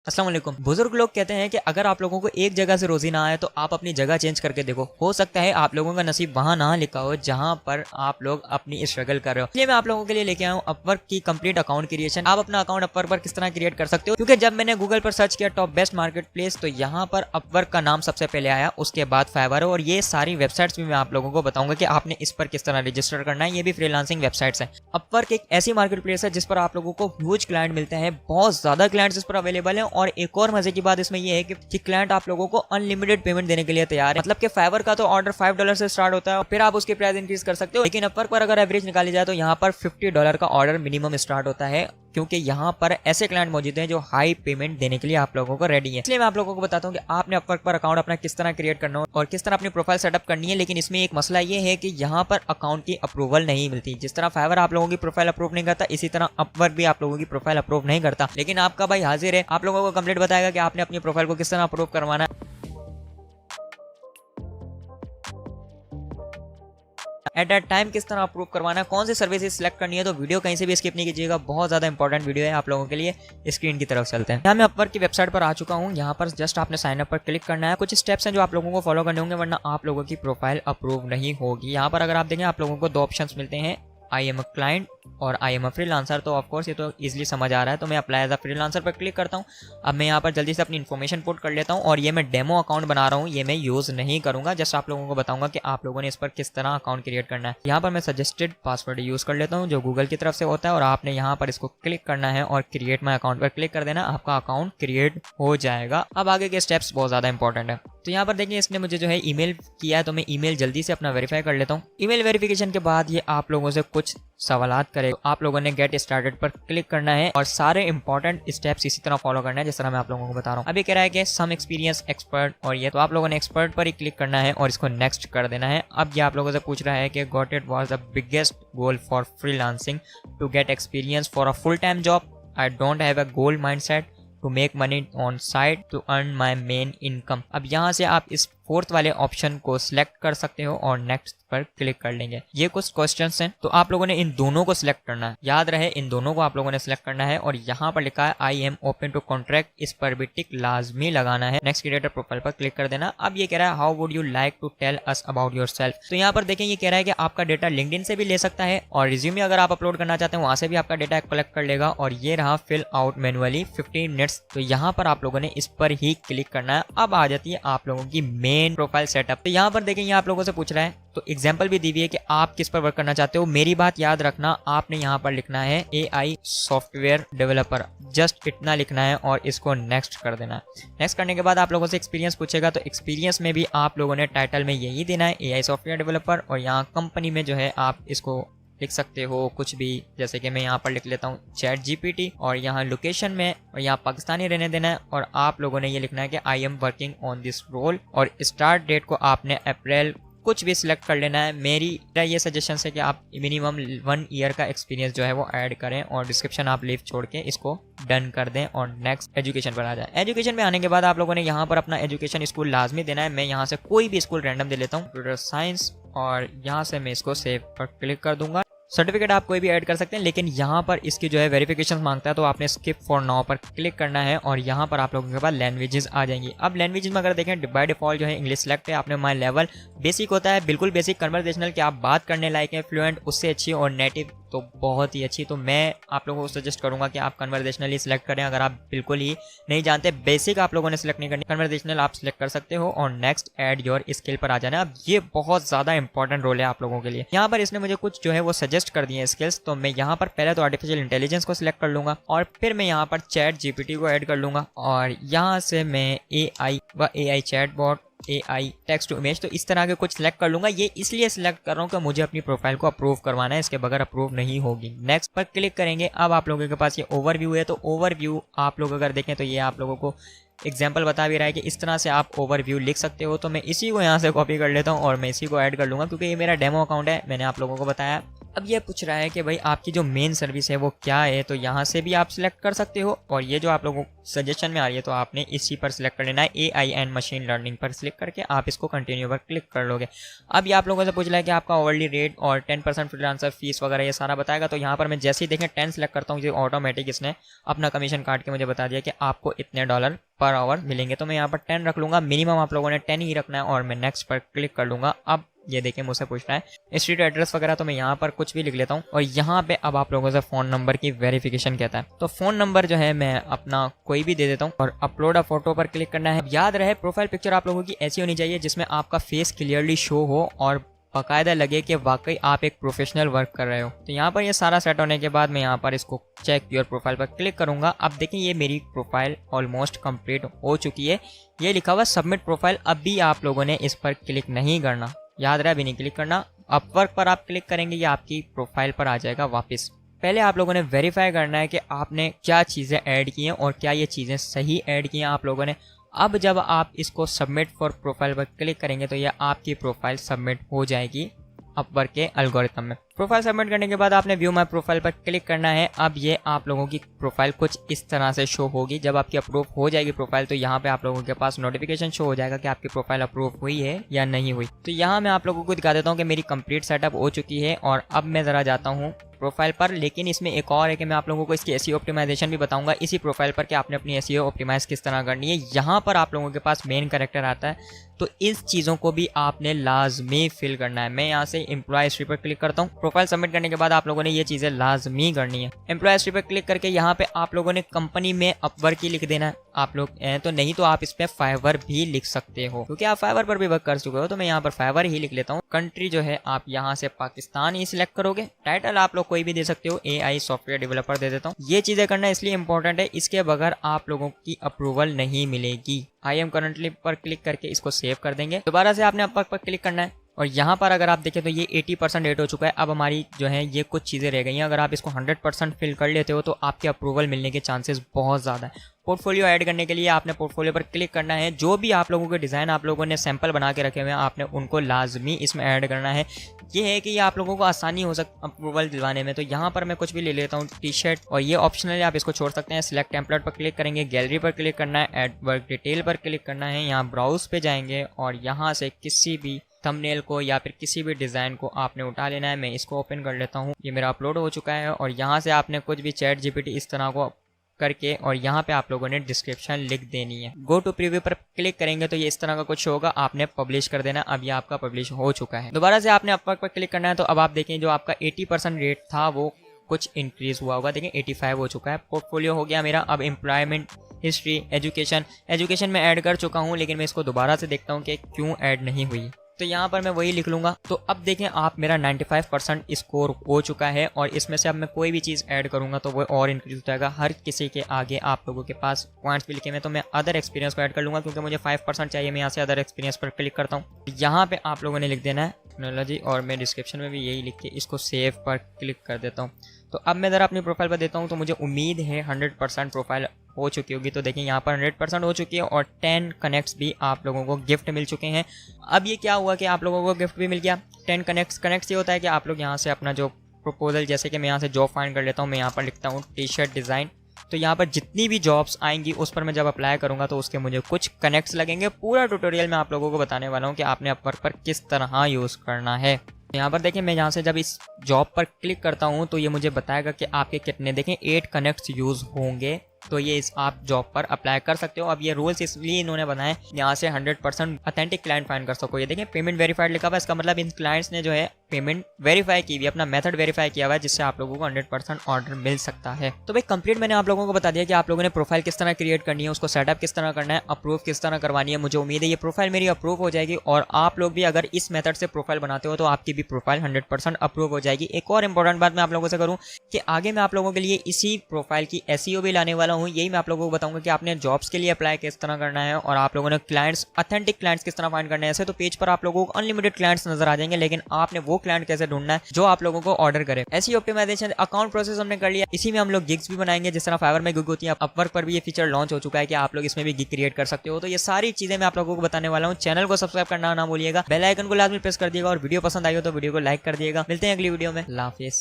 अस्सलाम वालेकुम। बुजुर्ग लोग कहते हैं कि अगर आप लोगों को एक जगह से रोजी ना आए तो आप अपनी जगह चेंज करके देखो। हो सकता है आप लोगों का नसीब वहां ना लिखा हो जहां पर आप लोग अपनी स्ट्रगल कर रहे हो। इसलिए मैं आप लोगों के लिए लेके आया हूं अपवर्क की कंप्लीट अकाउंट क्रिएशन। आप अपना अकाउंट अपवर्क पर किस तरह क्रिएट कर सकते हो, क्योंकि जब मैंने गूगल पर सर्च किया टॉप बेस्ट मार्केट प्लेस तो यहाँ पर अपवर्क का नाम सबसे पहले आया, उसके बाद फाइवर और ये सारी वेबसाइट्स भी मैं आप लोगों को बताऊंगा कि आपने इस पर किस तरह रजिस्टर करना है। ये भी फ्रीलांसिंग वेबसाइट्स है। अपवर्क एक ऐसी मार्केट प्लेस है जिस पर आप लोगों को ह्यूज क्लाइंट मिलते हैं, बहुत ज्यादा क्लाइंट्स इस पर अवेलेबल है। और एक और मजे की बात इसमें यह है कि क्लाइंट आप लोगों को अनलिमिटेड पेमेंट देने के लिए तैयार है। मतलब कि फाइवर का तो ऑर्डर $5 से स्टार्ट होता है और फिर आप उसकी प्राइस इंक्रीज कर सकते हो, लेकिन अपवर्क पर अगर एवरेज निकाली जाए तो यहाँ पर $50 का ऑर्डर मिनिमम स्टार्ट होता है, क्योंकि यहाँ पर ऐसे क्लाइंट मौजूद हैं जो हाई पेमेंट देने के लिए आप लोगों को रेडी है। इसलिए मैं आप लोगों को बताता हूँ कि आपने अपवर्क पर अकाउंट अपना किस तरह क्रिएट करना हो और किस तरह अपनी प्रोफाइल सेटअप करनी है। लेकिन इसमें एक मसला ये है कि यहाँ पर अकाउंट की अप्रूवल नहीं मिलती। जिस तरह फाइवर आप लोगों की प्रोफाइल अप्रूव नहीं करता, इसी तरह अपवर्क भी आप लोगों की प्रोफाइल अप्रूव नहीं करता। लेकिन आपका भाई हाजिर है, आप लोगों को कंप्लीट बताएगा कि आपने अपनी प्रोफाइल को किस तरह अप्रूव करवाना है, एट अ टाइम किस तरह अप्रूव करवाना है, कौन सी सर्विसेज सिलेक्ट करनी है। तो वीडियो कहीं से भी स्किप नहीं कीजिएगा, बहुत ज्यादा इंपॉर्टेंट वीडियो है आप लोगों के लिए। स्क्रीन की तरफ चलते हैं। यहाँ मैं अपवर्क की वेबसाइट पर आ चुका हूँ। यहाँ पर जस्ट आपने साइन अप पर क्लिक करना है। कुछ स्टेप्स हैं जो आप लोगों को फॉलो करने होंगे, वरना आप लोगों की प्रोफाइल अप्रूव नहीं होगी। यहाँ पर अगर आप देखें आप लोगों को दो ऑप्शंस मिलते हैं, आई एम अ क्लाइंट और आई एम अ फ्रीलांसर। तो ऑफकोर्स ये तो इजीली समझ आ रहा है, तो मैं अप्लाई एज अ फ्रीलांसर पर क्लिक करता हूँ। अब मैं यहाँ पर जल्दी से अपनी इन्फॉर्मेशन पुट कर लेता हूँ और ये मैं डेमो अकाउंट बना रहा हूँ, ये मैं यूज़ नहीं करूँगा। जस्ट आप लोगों को बताऊंगा कि आप लोगों ने इस पर किस तरह अकाउंट क्रिएट करना है। यहाँ पर मैं सजेस्टेड पासवर्ड यूज़ कर लेता हूँ जो गूगल की तरफ से होता है, और आपने यहाँ पर इसको क्लिक करना है और क्रिएट माई अकाउंट पर क्लिक कर देना, आपका अकाउंट क्रिएट हो जाएगा। अब आगे के स्टेप्स बहुत ज़्यादा इंपॉर्टेंट है। तो यहाँ पर देखिए इसने मुझे जो है ईमेल किया है, तो मैं ईमेल जल्दी से अपना वेरीफाई कर लेता हूँ। ईमेल वेरिफिकेशन के बाद ये आप लोगों से कुछ सवालात करे। आप लोगों ने गेट स्टार्टेड पर क्लिक करना है और सारे इंपॉर्टेंट स्टेप्स इसी तरह फॉलो करना है जिस तरह मैं आप लोगों को बता रहा हूँ। अभी कह रहा है कि सम एक्सपीरियंस एक्सपर्ट, और ये तो आप लोगों ने एक्सपर्ट पर ही क्लिक करना है और इसको नेक्स्ट कर देना है। अब ये आप लोगों से पूछ रहा है कि got it was the biggest goal for freelancing to get experience for a full time job. I don't have a goal mindset to make money on side to earn my main income. अब यहाँ से आप इस fourth वाले option को select कर सकते हो और नेक्स्ट पर क्लिक कर लेंगे। ये कुछ क्वेश्चंस हैं, तो आप लोगों ने इन दोनों को सिलेक्ट करना है। याद रहे इन दोनों को आप लोगों ने सिलेक्ट करना है। और यहाँ पर लिखा है I am open to contract, इस पर भी टिक लाजमी लगाना है। नेक्स्ट क्रिएटर प्रोफाइल पर क्लिक कर देना। अब ये कह रहा है how would you like to tell us about yourself. तो यहाँ पर देखें ये कह रहा है कि आपका डेटा लिंक्डइन से भी ले सकता है और रिज्यूमे अगर आप अपलोड करना चाहते हैं वहां से भी आपका डेटा कलेक्ट कर लेगा। और ये रहा फिल आउट मैनुअली 15 मिनट्स। तो यहाँ पर आप लोगों ने इस पर ही क्लिक करना है। अब आ जाती है आप लोगों की मेन प्रोफाइल सेटअप। तो यहाँ पर देखें ये आप लोगों से पूछ रहा है, तो एग्जाम्पल भी दी हुई है कि आप किस पर वर्क करना चाहते हो। मेरी बात याद रखना, आपने यहाँ पर लिखना है AI सॉफ्टवेयर डेवलपर, जस्ट इतना लिखना है और इसको नेक्स्ट कर देना है। नेक्स्ट करने के बाद आप लोगों से एक्सपीरियंस पूछेगा, तो एक्सपीरियंस में भी आप लोगों ने टाइटल में यही देना है AI सॉफ्टवेयर डेवलपर। और यहाँ कंपनी में जो है आप इसको लिख सकते हो कुछ भी, जैसे कि मैं यहाँ पर लिख लेता हूँ ChatGPT। और यहाँ लोकेशन में और यहाँ पाकिस्तानी रहने देना है। और आप लोगों ने ये लिखना है कि I am working on this role. और स्टार्ट डेट को आपने अप्रैल कुछ भी सिलेक्ट कर लेना है। मेरा ये सजेशन है कि आप मिनिमम 1 ईयर का एक्सपीरियंस जो है वो ऐड करें। और डिस्क्रिप्शन आप लीव छोड़ के इसको डन कर दें और नेक्स्ट एजुकेशन पर आ जाए। एजुकेशन में आने के बाद आप लोगों ने यहाँ पर अपना एजुकेशन स्कूल लाजमी देना है। मैं यहाँ से कोई भी स्कूल रैंडम दे लेता हूँ, कंप्यूटर साइंस, और यहाँ से मैं इसको सेव पर क्लिक कर दूंगा। सर्टिफिकेट आप कोई भी ऐड कर सकते हैं, लेकिन यहाँ पर इसकी जो है वेरिफिकेशन मांगता है, तो आपने स्किप फॉर नाउ पर क्लिक करना है। और यहाँ पर आप लोगों के पास लैंग्वेजेस आ जाएंगी। अब लैंग्वेजेस में अगर देखें बाय डिफॉल्ट जो है इंग्लिश सेलेक्ट है। आपने माई लेवल बेसिक होता है, बिल्कुल बेसिक कन्वर्सेशनल कि आप बात करने लायक है, फ्लुएंट उससे अच्छी, और नेटिव तो बहुत ही अच्छी। तो मैं आप लोगों को सजेस्ट करूंगा कि आप कन्वर्सेशनल ही सिलेक्ट करें। अगर आप बिल्कुल ही नहीं जानते, बेसिक आप लोगों ने सिलेक्ट नहीं करनी, कन्वर्सेशनल आप सिलेक्ट कर सकते हो और नेक्स्ट ऐड योर स्किल पर आ जाना। अब ये बहुत ज्यादा इंपॉर्टेंट रोल है आप लोगों के लिए। यहाँ पर इसने मुझे कुछ जो है वो सजेस्ट कर दिए स्किल्स। तो मैं यहाँ पर पहले तो आर्टिफिशियल इंटेलिजेंस को सिलेक्ट कर लूंगा और फिर मैं यहाँ पर ChatGPT को ऐड कर लूंगा। और यहाँ से मैं AI व AI chatbot, AI text to image, तो इस तरह के कुछ सिलेक्ट कर लूंगा। ये इसलिए सिलेक्ट कर रहा हूँ कि मुझे अपनी प्रोफाइल को अप्रूव करवाना है, इसके बगैर अप्रूव नहीं होगी। नेक्स्ट पर क्लिक करेंगे। अब आप लोगों के पास ये ओवरव्यू है। तो ओवरव्यू आप लोग अगर देखें तो ये आप लोगों को एग्जाम्पल बता भी रहा है कि इस तरह से आप ओवरव्यू लिख सकते हो। तो मैं इसी को यहाँ से कॉपी कर लेता हूँ और मैं इसी को ऐड कर लूंगा, क्योंकि ये मेरा डेमो अकाउंट है, मैंने आप लोगों को बताया। अब ये पूछ रहा है कि भाई आपकी जो मेन सर्विस है वो क्या है, तो यहाँ से भी आप सिलेक्ट कर सकते हो। और ये जो आप लोगों को सजेशन में आ रही है तो आपने इसी पर सिलेक्ट कर लेना है, AI एंड मशीन लर्निंग पर सिलेक्ट करके आप इसको कंटिन्यू पर क्लिक कर लोगे। अब ये आप लोगों से पूछ रहा है कि आपका ओवरली रेट और 10% फ्रीलांसर फीस वगैरह ये सारा बताएगा। तो यहाँ पर मैं जैसे ही देखें 10 सेलेक्ट करता हूँ, जो ऑटोमेटिक इसने अपना कमीशन काट के मुझे बता दिया कि आपको इतने $, पर आवर मिलेंगे। तो मैं यहाँ पर 10 रख लूँगा, मिनिमम आप लोगों ने 10 ही रखना है और मैं नेक्स्ट पर क्लिक कर लूँगा। अब ये देखें मुझसे पूछ रहा है स्ट्रीट एड्रेस वगैरह, तो मैं यहाँ पर कुछ भी लिख लेता हूँ। और यहाँ पे अब आप लोगों से फ़ोन नंबर की वेरिफिकेशन कहता है, तो फ़ोन नंबर जो है मैं अपना कोई भी दे देता हूँ और अपलोड अ फोटो पर क्लिक करना है। याद रहे प्रोफाइल पिक्चर आप लोगों की ऐसी होनी चाहिए जिसमें आपका फेस क्लियरली शो हो और बाकायदा लगे कि वाकई आप एक प्रोफेशनल वर्क कर रहे हो। तो यहाँ पर ये सारा सेट होने के बाद मैं यहाँ पर इसको चेक योर प्रोफाइल पर क्लिक करूँगा। अब देखें ये मेरी प्रोफाइल ऑलमोस्ट कंप्लीट हो चुकी है, ये लिखा हुआ सबमिट प्रोफाइल। अभी आप लोगों ने इस पर क्लिक नहीं करना, याद रहे अभी नहीं क्लिक करना। अपवर्क पर आप क्लिक करेंगे ये आपकी प्रोफाइल पर आ जाएगा वापस। पहले आप लोगों ने वेरीफाई करना है कि आपने क्या चीज़ें ऐड की हैं और क्या ये चीज़ें सही ऐड की हैं आप लोगों ने। अब जब आप इसको सबमिट फॉर प्रोफाइल पर क्लिक करेंगे तो ये आपकी प्रोफाइल सबमिट हो जाएगी अपवर्क के एल्गोरिथम में। प्रोफाइल सबमिट करने के बाद आपने व्यू माय प्रोफाइल पर क्लिक करना है। अब ये आप लोगों की प्रोफाइल कुछ इस तरह से शो होगी। जब आपकी अप्रूव हो जाएगी प्रोफाइल तो यहाँ पे आप लोगों के पास नोटिफिकेशन शो हो जाएगा कि आपकी प्रोफाइल अप्रूव हुई है या नहीं हुई। तो यहाँ मैं आप लोगों को दिखा देता हूँ कि मेरी कंप्लीट सेटअप हो चुकी है। और अब मैं ज़रा जाता हूँ प्रोफाइल पर, लेकिन इसमें एक और है कि मैं आप लोगों को इसकी SEO ऑप्टिमाइजेशन भी बताऊंगा इसी प्रोफाइल पर कि आपने अपनी SEO ऑप्टिमाइज किस तरह करनी है। यहाँ पर आप लोगों के पास मेन कैरेक्टर आता है, तो इस चीज़ों को भी आपने लाजमी फिल करना है। मैं यहाँ से एम्प्लॉय हिस्ट्री पर क्लिक करता हूँ। प्रोफाइल सबमिट करने के बाद आप लोगों ने ये चीज़ें लाजमी करनी है। एम्प्लॉय हिस्ट्री पर क्लिक करके यहाँ पे आप लोगों ने कंपनी में अपवर्क ही लिख देना है आप लोग, तो नहीं तो आप इस पे फाइवर भी लिख सकते हो क्योंकि आप फाइवर पर भी वर्क कर चुके हो। तो मैं यहाँ पर फाइवर ही लिख लेता हूँ। कंट्री जो है आप यहाँ से पाकिस्तान ही सिलेक्ट करोगे। टाइटल आप लोग कोई भी दे सकते हो, AI सॉफ्टवेयर डेवलपर दे देता हूँ। ये चीज़ें करना इसलिए इंपॉर्टेंट है, इसके बगैर आप लोगों की अप्रूवल नहीं मिलेगी। आई एम करंटली पर क्लिक करके इसको सेव कर देंगे। दोबारा से आपने अपवर्क पर क्लिक करना है और यहाँ पर अगर आप देखें तो ये 80% रेट हो चुका है। अब हमारी जो है ये कुछ चीज़ें रह गई हैं। अगर आप इसको 100% फिल कर लेते हो तो आपके अप्रूवल मिलने के चांसेस बहुत ज़्यादा है। पोर्टफोलियो ऐड करने के लिए आपने पोर्टफोलियो पर क्लिक करना है। जो भी आप लोगों के डिज़ाइन आप लोगों ने सैंपल बना के रखे हुए हैं आपने उनको लाजमी इसमें ऐड करना है। ये है कि ये आप लोगों को आसानी हो अप्रूवल दिलवाने में। तो यहाँ पर मैं कुछ भी ले लेता हूँ टी-शर्ट, और ये ऑप्शनल है, आप इसको छोड़ सकते हैं। सिलेक्ट टेम्पलेट पर क्लिक करेंगे, गैलरी पर क्लिक करना है, ऐड वर्क डिटेल पर क्लिक करना है, यहाँ ब्राउज पे जाएंगे और यहाँ से किसी भी थंबनेल को या फिर किसी भी डिज़ाइन को आपने उठा लेना है। मैं इसको ओपन कर लेता हूँ, ये मेरा अपलोड हो चुका है। और यहाँ से आपने कुछ भी चैट GPT इस तरह को करके और यहाँ पे आप लोगों ने डिस्क्रिप्शन लिख देनी है। गो टू प्रीव्यू पर क्लिक करेंगे तो ये इस तरह का कुछ होगा, आपने पब्लिश कर देना। अब ये आपका पब्लिश हो चुका है। दोबारा से आपने अपवर्क पर क्लिक करना है। तो अब आप देखें जो आपका 80% रेट था वो कुछ इंक्रीज हुआ होगा, देखें 85 हो चुका है। पोर्टफोलियो हो गया मेरा। अब एम्प्लॉयमेंट हिस्ट्री, एजुकेशन में ऐड कर चुका हूँ, लेकिन मैं इसको दोबारा से देखता हूँ कि क्यों ऐड नहीं हुई। तो यहाँ पर मैं वही लिख लूँगा। तो अब देखें आप मेरा 95% स्कोर हो चुका है और इसमें से अब मैं कोई भी चीज़ ऐड करूँगा तो वो और इंक्रीज हो जाएगा। हर किसी के आगे आप लोगों के पास पॉइंट्स भी लिखे हुए हैं, तो मैं अदर एक्सपीरियंस को ऐड कर लूँगा क्योंकि मुझे 5% चाहिए। मैं यहाँ से अदर एक्सपीरियंस पर क्लिक करता हूँ। यहाँ पे आप लोगों ने लिख देना है टेक्नोलॉजी और मैं डिस्क्रिप्शन में भी यही लिख के इसको सेव पर क्लिक कर देता हूँ। तो अब मैं ज़रा अपनी प्रोफाइल पर देता हूँ, तो मुझे उम्मीद है 100% प्रोफाइल हो चुकी होगी। तो देखिए यहाँ पर 100% हो चुकी है और 10 कनेक्ट्स भी आप लोगों को गिफ्ट मिल चुके हैं। अब ये क्या हुआ कि आप लोगों को गिफ्ट भी मिल गया 10 कनेक्ट्स। ये होता है कि आप लोग यहाँ से अपना जो प्रपोजल, जैसे कि मैं यहाँ से जॉब फाइंड कर लेता हूँ, मैं यहाँ पर लिखता हूँ टी-शर्ट डिज़ाइन। तो यहाँ पर जितनी भी जॉब्स आएंगी उस पर मैं जब अप्लाई करूँगा तो उसके मुझे कुछ कनेक्ट्स लगेंगे। पूरा ट्यूटोरियल मैं आप लोगों को बताने वाला हूँ कि आपने अपवर्क पर किस तरह यूज़ करना है। यहाँ पर देखें मैं यहाँ से जब इस जॉब पर क्लिक करता हूँ तो ये मुझे बताएगा कि आपके कितने, देखें 8 कनेक्ट्स यूज़ होंगे। तो ये इस आप जॉब पर अप्लाई कर सकते हो। अब ये रूल्स इसलिए इन्होंने बनाए यहाँ से 100% ऑथेंटिक क्लाइंट फाइंड कर सको। ये देखें पेमेंट वेरीफाइड लिखा हुआ है, इसका मतलब इन क्लाइंट्स ने जो है पेमेंट वेरीफाई की हुई, अपना मेथड वेरीफाई किया हुआ है, जिससे आप लोगों को 100% ऑर्डर मिल सकता है। तो भाई कंप्लीट मैंने आप लोगों को बता दिया कि आप लोगों ने प्रोफाइल किस तरह क्रिएट करनी है, उसको सेटअप किस तरह करना है, अप्रूव किस तरह करवानी है। मुझे उम्मीद है ये प्रोफाइल मेरी अप्रूव हो जाएगी और आप लोग भी अगर इस मेथड से प्रोफाइल बनाते हो तो आपकी भी प्रोफाइल 100% अप्रूव हो जाएगी। एक और इंपॉर्टेंट बात मैं आप लोगों से करूँ कि आगे मैं आप लोगों के लिए इसी प्रोफाइल की SEO भी लाने वाला हूँ। यही मैं आप लोगों को बताऊंगा कि आपने जॉब्स के लिए अप्लाई किस तरह करना है और आप लोगों ने क्लाइंट्स, ऑथेंटिक क्लाइंट्स किस तरह फाइंड करना है। ऐसे तो पेज पर आप लोगों को अनलिमिटेड क्लाइंट्स नजर आ जाएंगे, लेकिन आपने वो क्लाइंट कैसे ढूंढना है जो आप लोगों को ऑर्डर करे। ऐसी ऑप्टिमाइजेशन अकाउंट प्रोसेस हमने कर लिया। इसी में हम लोग गिग्स भी बनाएंगे, जिस तरह फाइवर में गिग होती है, अपवर्क पर भी ये फीचर लॉन्च हो चुका है कि आप लोग इसमें भी गिग क्रिएट कर सकते हो। तो ये सारी चीजें मैं आप लोगों को बताने वाला हूँ। चैनल को सब्सक्राइब करना ना भूलिएगा, बेल आइकन को लाजमी प्रेस कर दिएगा और वीडियो पसंद आई हो तो वीडियो को लाइक कर दिएगा। मिलते हैं अगली वीडियो में। अल्लाह हाफिज़।